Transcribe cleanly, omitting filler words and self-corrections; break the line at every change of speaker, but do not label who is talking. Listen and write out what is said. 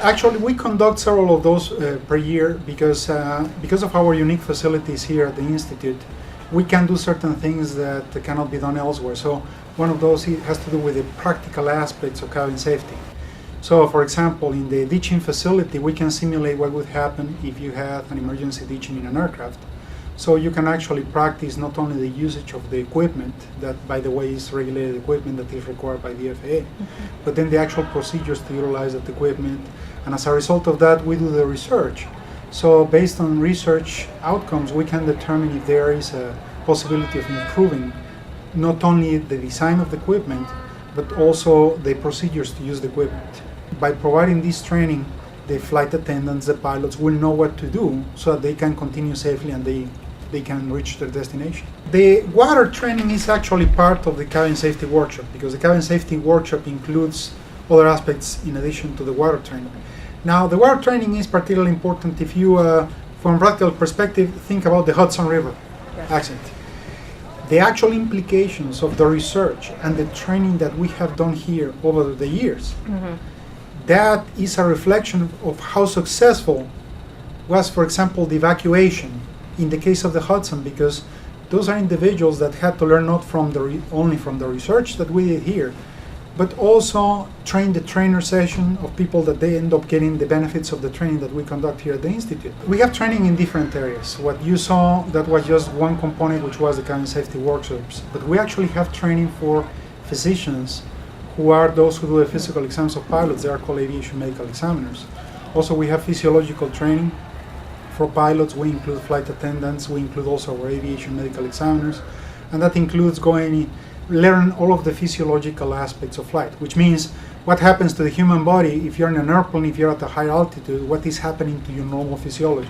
Actually, we conduct several of those per year because of our unique facilities here at the Institute. We can do certain things that cannot be done elsewhere. So one of those has to do with the practical aspects of cabin safety. So for example, in the ditching facility, we can simulate what would happen if you had an emergency ditching in an aircraft. So you can actually practice not only the usage of the equipment, that by the way is regulated equipment that is required by the FAA, but then the actual procedures to utilize that equipment. And as a result of that, we do the research. So based on research outcomes, we can determine if there is a possibility of improving not only the design of the equipment, but also the procedures to use the equipment. By providing this training, the flight attendants, the pilots will know what to do so that they can continue safely and they can reach their destination. The water training is actually part of the cabin safety workshop because the cabin safety workshop includes other aspects in addition to the water training. Now, the water training is particularly important if you, from a practical perspective, think about the Hudson River accident. The actual implications of the research and the training that we have done here over the years, that is a reflection of how successful was, for example, the evacuation in the case of the Hudson, because those are individuals that had to learn not from only from the research that we did here, but also train the trainer session of people that they end up getting the benefits of the training that we conduct here at the Institute. We have training in different areas. What you saw, that was just one component, which was the cabin safety workshops. But we actually have training for physicians who are those who do the physical exams of pilots. They are called aviation medical examiners. Also, we have physiological training for pilots. We include flight attendants. We include also our aviation medical examiners. And that includes learn all of the physiological aspects of flight, which means what happens to the human body if you're in an airplane, if you're at a high altitude, what is happening to your normal physiology.